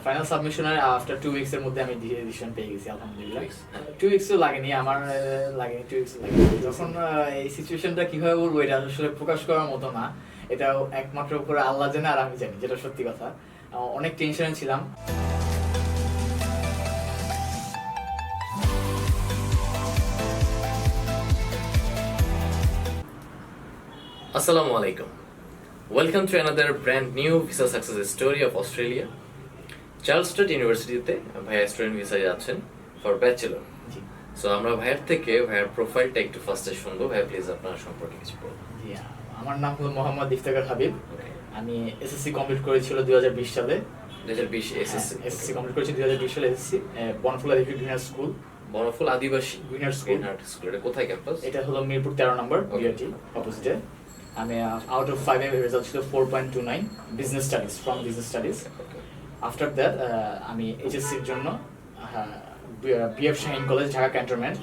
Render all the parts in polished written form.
Final সাবমিশনের after 2 weeks এর মধ্যে আমি ডিসিশন পেয়ে গেছি আলহামদুলিল্লাহ। 2 উইকসও লাগেনি আমার, লাগেনি 2 উইকস লাগেনি। যখন এই সিচুয়েশনটা কিভাবে বলবো এটা আসলে প্রকাশ করার মতো না, এটা একমাত্র করে আল্লাহ জানে আর আমি জানি, যেটা সত্যি কথা। অনেক টেনশনে ছিলাম। Assalamu alaikum. Welcome to another brand new visa success story of Australia. Charles straight ইউনিভার্সিটিতে ভাইয়া স্টুডেন্ট ভিসায় যাচ্ছেন ফর ব্যাচেলর। সো আমরা ভাইয়ার থেকে ভাইয়ার প্রোফাইলটা একটু ফার্স্টে শুনবো। ভাইয়া প্লিজ আপনার সম্পর্কে কিছু বলুন। জি, আমার নাম হলো মোহাম্মদ ইফতেখার হাবিব। আমি এসএসসি কমপ্লিট করেছিল 2020 সালে। 2020 এসএসসি কমপ্লিট করেছি 2020 সালে এসএসসি বনফুল আদিবাসী গ্রিনার স্কুল। বনফুল আদিবাসী গ্রিনার স্কুল। এটা কোথায় ক্যাম্পাস? এটা হলো মিরপুর 13 নম্বর বিআরটি অপোজিটে। আমি আউট অফ 5 এর রেজাল্ট ছিল 4.29 business studies from business studies. After that আমি এইচএসসির জন্য BAF Shaheen college Dhaka cantonment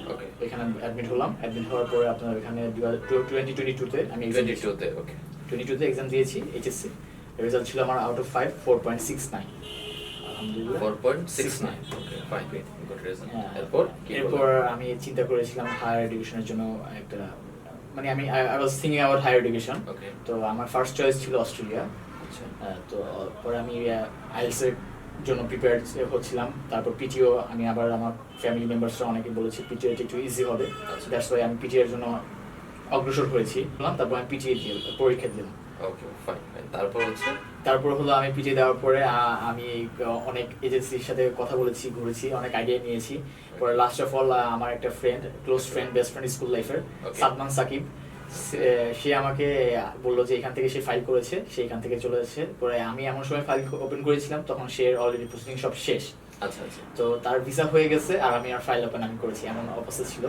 এখানে অ্যাডমিট হলাম। অ্যাডমিট হওয়ার পরে আপনার এখানে 2022 আমি 22 তে এক্সাম দিয়েছি এইচএসসি। রেজাল্ট ছিল আমার আউট অফ 5 4.69 আলহামদুলিল্লাহ 4.69 ওকে ফাইন গুড রেজাল্ট। এরপর আমি চিন্তা করেছিলাম হায়ার এডুকেশনের জন্য একটা, মানে আমি I was thinking about higher education. তো আমার ফার্স্ট চয়েস ছিল অস্ট্রেলিয়া। তো পরে আমি আইএলটিএস এর জন্য প্রিপেয়ার হচ্ছিলাম। তারপর পিটিও আমি আবার আমার ফ্যামিলি মেম্বার্সরা অনেকে বলেছে পিটিও একটু ইজি হবে, দ্যাটস ওয়াই আমি পিটিও এর জন্য অগ্রসর হয়েছি। তারপর আমি পিটিএ পরীক্ষা দিলাম। Okay fine. তারপর হলো আমি পিটিএ দেওয়ার পরে আমি অনেক এজেন্সির সাথে কথা বলেছি, ঘুরেছি, অনেক আইডিয়া নিয়েছি। পরে লাস্ট অফ অল আমার একটা friend, close friend, best friend school লাইফের, সাদমান সাকিব, সে আমাকে বললো যে এখান থেকে সে ফাইল করেছে, সে এখান থেকে চলে যাচ্ছে। পরে আমি এমন সময় ফাইল ওপেন করেছিলাম তখন সে অলরেডি প্রসেসিং সব শেষ। আচ্ছা আচ্ছা। তো তার ভিসা হয়ে গেছে আর আমি আর ফাইল ওপেন আমি করেছি, এমন অবস্থা ছিল।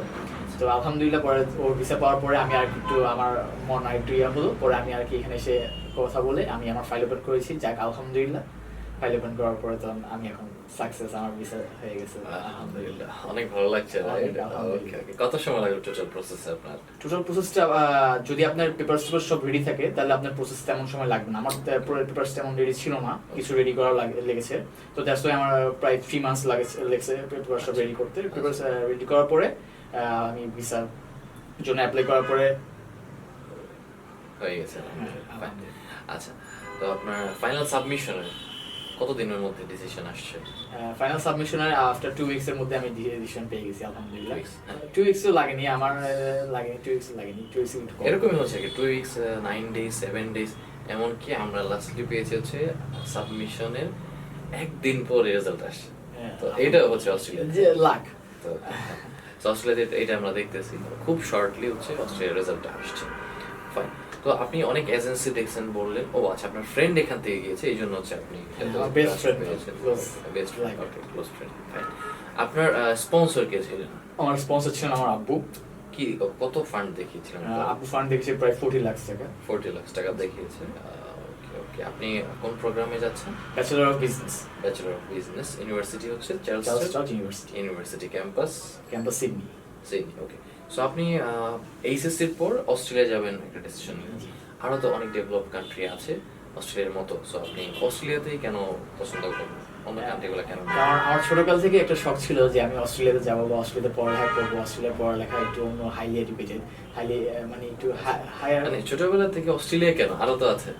তো আলহামদুলিল্লাহ পরে ওর ভিসা পাওয়ার পরে আমি আর একটু আমার মন আর একটু হলো। পরে আমি আর কি এখানে এসে কথা বলে আমি আমার ফাইল ওপেন করেছি। যাক আলহামদুলিল্লাহ ফাইল ওপেন করার পরে তো আমি এখন সাকসেস, আমার ভিসা হয়ে গেছে আলহামদুলিল্লাহ। অনেক ভালো লাগছে। কত সময় লাগলো টোটাল প্রসেসে আপনার? টোটাল প্রসেসটা যদি আপনার পেপারস সব রেডি থাকে তাহলে আপনার প্রসেস তেমন সময় লাগবে না। আমার পেপারস তেমন রেডি ছিল না, কিছু রেডি করা লেগেছে। তো দ্যাটস ওয়াই আমার প্রায় 3 মান্থস লেগেছে পেপারস সব রেডি করতে। পেপারস রেডি করার পরে আমি ভিসার জন্য অ্যাপ্লাই করার পরে হয়ে গেছে। আচ্ছা, তো আপনার ফাইনাল সাবমিশনের কত দিনের মধ্যে ডিসিশন আসছে? ফাইনাল সাবমিশনের আফটার 2 উইকস এর মধ্যে আমি ডিসিশন পেয়ে গেছি আলহামদুলিল্লাহ। 2 উইকসও লাগেনি আমার, লাগেনি 2 উইকস লাগেনি। 2 উইকস এরকমই হচ্ছে কি 2 উইকস 9 ডেজ 7 ডেজ, এমন কি আমরা লাস্টলি পেয়েছি হচ্ছে সাবমিশনের একদিন পর রেজাল্ট আসছে। তো এটা হচ্ছে অস্ট্রেলিয়া যে লাক। তো অস্ট্রেলিয়াতে এটা আমরা দেখতেছি খুব শর্টলি হচ্ছে অস্ট্রেলিয়ার রেজাল্টটা আসছে। ফাইন। তো আপনি অনেক এজেন্সি দেখছেন বললেন। ও আচ্ছা, আপনার ফ্রেন্ড এখান থেকে গিয়েছে, এই জন্য হচ্ছে আপনি best friend. Close friend. Fine. আপনার স্পন্সর কে ছিলেন? আমার স্পন্সর ছিলেন আমার আব্বু। কি কত ফান্ড দেখিয়েছিলেন? আব্বু ফান্ড দেখেছে প্রায় 40 লাখ টাকা। 40 লাখ টাকা দেখিয়েছে। ওকে, আপনি কোন প্রোগ্রামে যাচ্ছেন? Bachelor of business. Bachelor of business. University হচ্ছে Charles Sturt university campus Sydney. Okay. So আপনি এইচএসসির পর অস্ট্রেলিয়া যাবেন একটা ডিসিশন নিয়ে। আরো তো অনেক ডেভেলপ কান্ট্রি আছে অস্ট্রেলিয়ার মতো। সো আপনি অস্ট্রেলিয়াতেই কেন পছন্দ করেন, অন্য কান্ট্রিগুলো কেন? কারণ আমার ছোটকাল থেকে একটা শখ ছিল যে আমি অস্ট্রেলিয়াতে যাবো বা অস্ট্রেলিয়াতে পড়ালেখা করবো। অস্ট্রেলিয়ার পড়ালেখা একটু অন্য হাই এডুকেটেড, মানে একটু হায়ার। মানে ছোটবেলা থেকে অস্ট্রেলিয়া কেন? আরো তো আছে।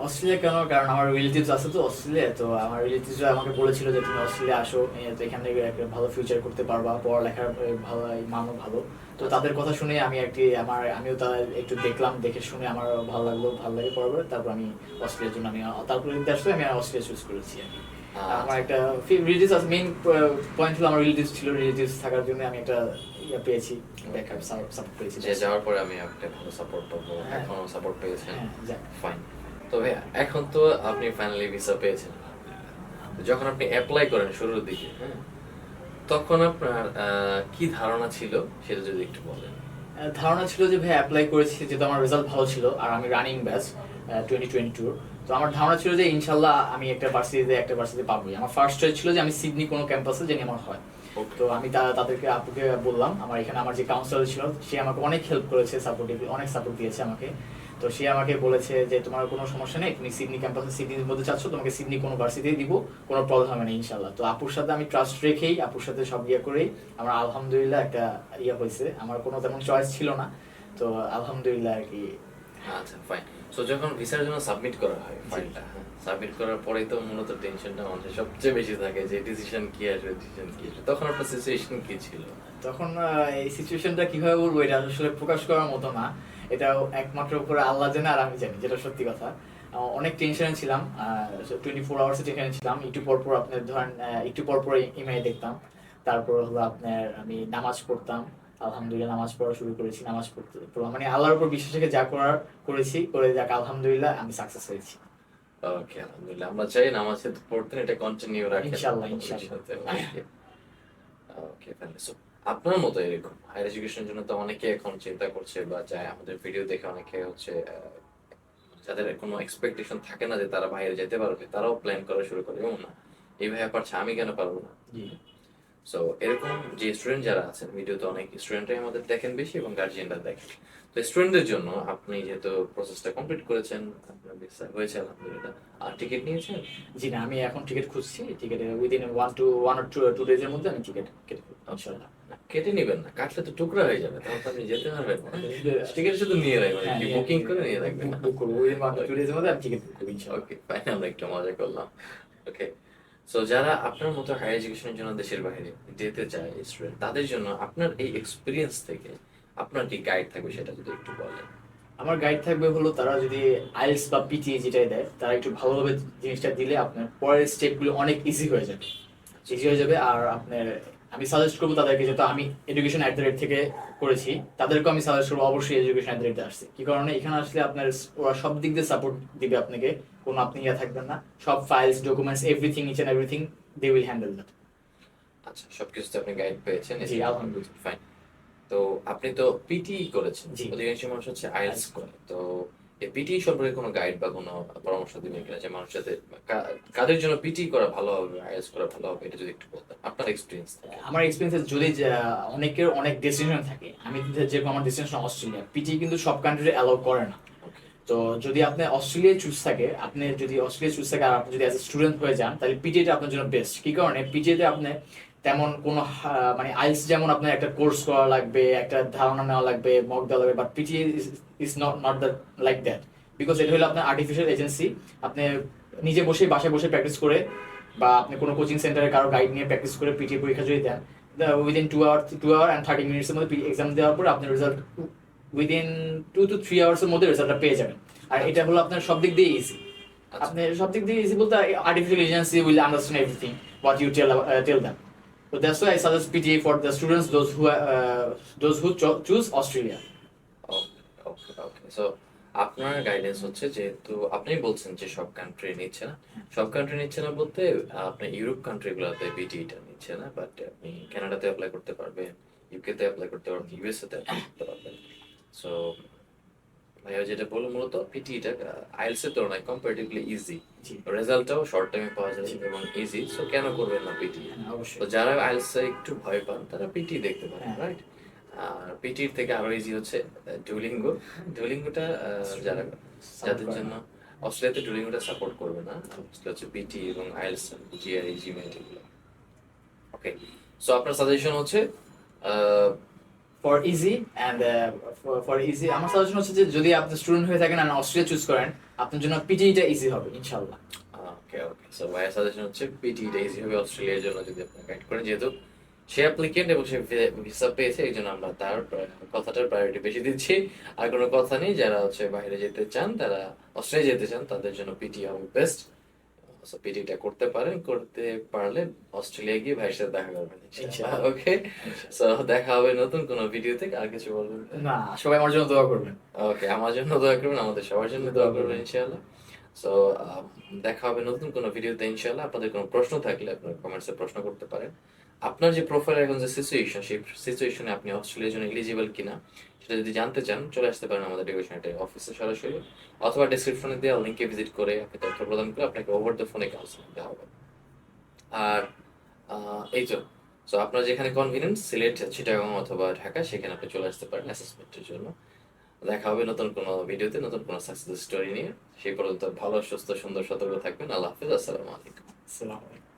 অস্ট্রেলিয়া কেন, কারণ আমার রিলেটিভস আছে তো অস্ট্রেলিয়া। তো আমার রিলেটিভসরা আমাকে বলেছিল যে তুমি অস্ট্রেলিয়া আসো, তো এখানে একটা ভালো ফিউচার করতে পারবা, পড়ালেখার ভালো মানও ভালো। তো তাদের কথা শুনে আমিও তাদের একটু দেখলাম, দেখে শুনে আমার ভালো লাগে পড়াবার। তারপর আমি অস্ট্রেলিয়ার জন্য তারপরে আমি অস্ট্রেলিয়া চুজ করেছি। আমার একটা রিলেটিভস আছে, মেইন পয়েন্ট হলো আমার রিলেটিভস ছিল। রিলেটিভস থাকার জন্য আমি একটা পেয়েছি, ব্যাকআপ সাপোর্ট পেয়েছি। যে যাওয়ার পরে আমি একটা ভালো সাপোর্ট পাবো, এখনো সাপোর্ট পেয়েছেন। ফাইন। তবে এখন তো আপনি ফাইনালি ভিসা পেয়েছেন। যখন আপনি অ্যাপ্লাই করেন শুরুর দিকে, তখন আপনার কি ধারণা ছিল সেটা যদি একটু বলেন। ধারণা ছিল যে ভাই অ্যাপ্লাই করেছি, যেহেতু আমার রেজাল্ট ভালো ছিল আর আমি রানিং ব্যাচ 2022। তো আমার ধারণা ছিল যে ইনশাল্লাহ আমি একটা ভার্সিটিতে পাবোই। আমার ফার্স্ট চয়েস ছিল যে আমি সিডনি কোনো ক্যাম্পাসে জানি আমার হয়। তো আমি তাদেরকে আপুকে বললাম, আমার এখানে আমার যে কাউন্সিলর ছিল সে আমাকে অনেক হেল্প করেছে, অনেক সাপোর্ট দিয়েছে আমাকে। তো সে আমাকে বলেছে যে তোমার কোনো সমস্যা নেই, তুমি সিডনি ক্যাম্পাসে সিডনির মধ্যে চাচ্ছ, তোমাকে সিডনি কোনো ভার্সিটিতে দিব, কোনো প্রবলেম হবে না ইনশাল্লাহ। তো আপুর সাথে আমি ট্রাস্ট রেখেই আপুর সাথে সব ইয়ে করেই আমার আলহামদুলিল্লাহ একটা ইয়ে হয়েছে। আমার কোনো তেমন চয়েস ছিল না, তো আলহামদুলিল্লাহ আর কি। আচ্ছা ফাইন। সো যখন ভিসার জন্য সাবমিট করা হয় ফাইলটা, সাবমিট করার পরেই তো মূলত টেনশনটা মানুষের সবচেয়ে বেশি থাকে যে ডিসিশন কি আসবে, ডিসিশন কি আসবে। তখন আপনার সিচুয়েশন কি ছিল? তখন এই সিচুয়েশনটা কিভাবে বলবো, এটা আসলে প্রকাশ করার মতো না। এটা একমাত্র উপরে আল্লাহ জানে আর আমি জানি, যেটা সত্যি কথা। অনেক টেনশনে ছিলাম, 24 আওয়ার্সে টেনশনে ছিলাম। একটু পর পর আপনার ধরেন একটু পর পর ইমেল দেখতাম। তারপর হলো আপনার আমি নামাজ পড়তাম। আলহামদুলিল্লাহ নামাজ পড়া শুরু করেছি, নামাজ পড়তে পড়লাম, মানে আল্লাহর উপর বিশ্বাস রেখে যা করার করেছি, করে যাক আলহামদুলিল্লাহ আমি সাকসেস হয়েছি। ওকে আলহামদুলিল্লাহ। আমরা চাই নামাজে পড়তেন, এটা কন্টিনিউ রাখেন ইনশাআল্লাহ ইনশাআল্লাহ। Okay fine. সো আপনার মতো এরকম হায়ার এডুকেশনের জন্য তো অনেকে এখন চিন্তা করছে বা চায়, আমাদের ভিডিও দেখে অনেকে হচ্ছে যাদের কোনো এক্সপেকটেশন থাকে না যে তারা বাইরে যেতে পারবে, তারাও প্ল্যান করা শুরু করে, এমন না এইভাবে পারছে আমি কেন পারবো না। জি সো এরকম যে স্টুডেন্ট যারা আছেন, ভিডিওতে অনেক স্টুডেন্টরাই আমাদের দেখেন বেশি এবং গার্জিয়ানরা দেখেন। তো স্টুডেন্টদের জন্য আপনি যেহেতু প্রসেসটা কমপ্লিট করেছেন, আপনার ভিসা হয়েছে আলহামদুলিল্লাহ, আর টিকিট নিয়েছেন? জি না, আমি এখন টিকিট খুঁজছি। টিকিটের উইদিন 1 or 2 ডেজের মধ্যে আমি টিকিট কেটে ফেলবো ইনশাআল্লাহ। না, কেটে নিবেন না, কাটলে তো টুকরা হয়ে যাবে, তখন তো আপনি যেতে পারবেন না। টিকিট শুধু নিয়ে রাখবেন, হ্যাঁ, বুকিং করে নিয়ে রাখবেন। বুক করবো উইদিন 1 or 2 ডেজের মধ্যে আমি টিকিট বুক করবো ইনশাআল্লাহ। ওকে ফাইন, আমরা একটু মজা করলাম। ওকে, সো যারা আপনার মতো হায়ার এডুকেশনের জন্য দেশের বাইরে যেতে চায় স্টুডেন্ট, তাদের জন্য আপনার এই এক্সপিরিয়েন্স থেকে আপনার কি গাইড থাকবে সেটা যদি একটু বলেন। আমার গাইড থাকবে হলো, তারা যদি আইএলটিএস বা পিটি যেটাই দেয়, তারা একটু ভালোভাবে জিনিসটা দিলে আপনার পরের স্টেপগুলো অনেক ইজি হয়ে যাবে, ইজি হয়ে যাবে। আর আপনার আমি সাজেস্ট করবো তাদেরকে, যেহেতু আমি এডুকেশন @, থেকে করেছি, তাদেরকেও আমি সাজেস্ট করবো অবশ্যই এডুকেশন @, আসছে। কি কারণে এখানে আসলে আপনার ওরা সব দিক দিয়ে সাপোর্ট দিবে আপনাকে, কোনো আপনি ইয়া থাকবেন না। সব files, documents, everything, each and everything they will handle that. আচ্ছা, সবকিছুতে আপনি গাইড পেয়েছেন? জি আলহামদুলিল্লাহ। ফাইন। তো আপনি তো পিটি করেছেন, জি। অধিকাংশ মানুষ হচ্ছে আইএলটিএস করে, তো এই পিটি সম্পর্কে কোনো গাইড বা কোনো পরামর্শ দিবেন কিনা, যে মানুষ যাতে কাদের জন্য পিটি করা ভালো হবে, আইএলটিএস করা ভালো হবে, এটা যদি একটু বলতেন আপনার এক্সপিরিয়েন্স থেকে। আমার এক্সপিরিয়েন্সে যদি অনেকের অনেক ডেস্টিনেশন থাকে, আমি যেরকম আমার ডেস্টিনেশন অস্ট্রেলিয়া, পিটি কিন্তু সব কান্ট্রি অ্যালাউ করে না। তো যদি আপনি অস্ট্রেলিয়া চুজ থাকে, আপনি যদি অস্ট্রেলিয়া চুজ থাকে আর আপনি যদি অ্যাজ এ স্টুডেন্ট হয়ে যান, তাহলে পিটিএটা আপনার জন্য বেস্ট। কি কারণে পিটিএতে আপনি তেমন কোনো মানে আইলস যেমন আপনার একটা কোর্স করা লাগবে, একটা ধারণা নেওয়া লাগবে, মক দেওয়া লাগবে, but PTA is not that like that. Because এটা হলো আপনার আর্টিফিশিয়াল এজেন্সি। আপনি নিজে বসে বাসায় বসে প্র্যাকটিস করে, বা আপনি কোনো কোচিং সেন্টারে কারো গাইড নিয়ে প্র্যাকটিস করে পিটিএ পরীক্ষা যদি দেন, উইদিন 2 hour and 30 মিনিটসের মধ্যে এক্সাম দেওয়ার পরে আপনার রেজাল্ট উইদিন 2 to 3 আওয়ার্সের মধ্যে রেজাল্টটা পেয়ে যাবেন। আর এটা হলো আপনার সব দিক দিয়ে ইজি। আপনি সব দিক দিয়ে ইজি বলতে artificial agency will understand everything what you tell them. So that's why I suggest PTA for the students, those who choose Australia. Okay okay. So আপনার গাইডেন্স হচ্ছে, যেহেতু আপনি বলছেন যে সব কান্ট্রি নিচ্ছে না, সব কান্ট্রি নিচ্ছে না বলতে আপনি ইউরোপ কান্ট্রিগুলোতে বিটিটা নিচ্ছে না, বাট আপনি কানাডাতে অ্যাপ্লাই করতে পারবেন, ইউকেতে অ্যাপ্লাই করতে পারবেন, ইউএসএ তে অ্যাপ্লাই করতে পারবেন। সো ভাইয়া যেটা বললো, মূলত পিটিটা আইএলটিএস এর তুলনায় কম্পারেটিভলি ইজি, জি রেজাল্টটাও শর্ট টাইমে পাওয়া যায় এবং ইজি। সো কেন করবেন না পিটি? হ্যাঁ, তো অবশ্যই। যারা আইএলটিএস এ একটু ভয় পান তারা পিটি দেখতে পারেন, হ্যাঁ। রাইট? আর পিটির থেকে আরো ইজি হচ্ছে ডুলিঙ্গো। ডুলিঙ্গোটা যারা যাদের করে জন্য না। অস্ট্রেলিয়াতে ডুলিঙ্গোটা সাপোর্ট করবে না, আসলে হচ্ছে পিটি এবং আইএলটিএস, জিআরই, জিমেট এগুলো। ওকে, সো আপনার সাজেশন হচ্ছে For easy and for easy আমার সাজেশন হচ্ছে যে যদি আপনি স্টুডেন্ট হয়ে থাকেন আর অস্ট্রেলিয়া চুজ করেন, আপনার জন্য পিটিটা ইজি হবে ইনশাআল্লাহ। ওকে ওকে। সো ভাইয়ের সাজেশন হচ্ছে পিটিটা ইজি হবে অস্ট্রেলিয়ার জন্য যদি আপনি গাইড করেন, যেহেতু সে অ্যাপ্লিকেন্ট এবং সে ভিসা পেয়েছে, এই জন্য আমরা তার কথাটার প্রায়োরিটি বেশি দিচ্ছি। আর কোনো কথা নেই, যারা হচ্ছে বাইরে যেতে চান, তারা অস্ট্রেলিয়া যেতে চান, তাদের জন্য পিটি হবে বেস্ট। সো পিটিটা করতে পারেন, করতে পারলে অস্ট্রেলিয়া গিয়ে ভাইয়ের সাথে দেখা করবেন ইনশাআল্লাহ। ওকে, সো দেখা হবে নতুন কোনো ভিডিওতে। আর কিছু বলবেন? না, সবাই আমার জন্য দোয়া করবেন। ওকে, আমার জন্য দোয়া করবেন, আমাদের সবার জন্য দোয়া করবেন ইনশাআল্লাহ। সো দেখা হবে নতুন কোনো ভিডিওতে ইনশাআল্লাহ। আপনাদের কোনো প্রশ্ন থাকলে আপনারা কমেন্টসে প্রশ্ন করতে পারেন। আপনার যে প্রোফাইল, এখন যে সিচুয়েশন, সেই সিচুয়েশনে আপনি অস্ট্রেলিয়ার জন্য এলিজিবল কিনা সেটা যদি জানতে চান, চলে আসতে পারেন আমাদের এডুকেশন অফিসে সরাসরি, অথবা ডেসক্রিপশনে দেওয়া লিঙ্কে ভিজিট করে আপনি তথ্য প্রদান করে আপনাকে ওভার দ্য ফোনে কাউন্সিলিং দেওয়া হবে। আর এই তো, সো আপনার যেখানে কনভিনিয়েন্স, সিলেট, চিটাগাং অথবা ঢাকা, সেখানে আপনি চলে আসতে পারেন অ্যাসেসমেন্টের জন্য। দেখা হবে নতুন কোনো ভিডিওতে, নতুন কোনো সাকসেস স্টোরি নিয়ে। সেই পর্যন্ত ভালো, সুস্থ, সুন্দর, সতর্ক থাকবেন। আল্লাহ হাফিজ, আসসালামু আলাইকুম। আসসালামু আলাইকুম।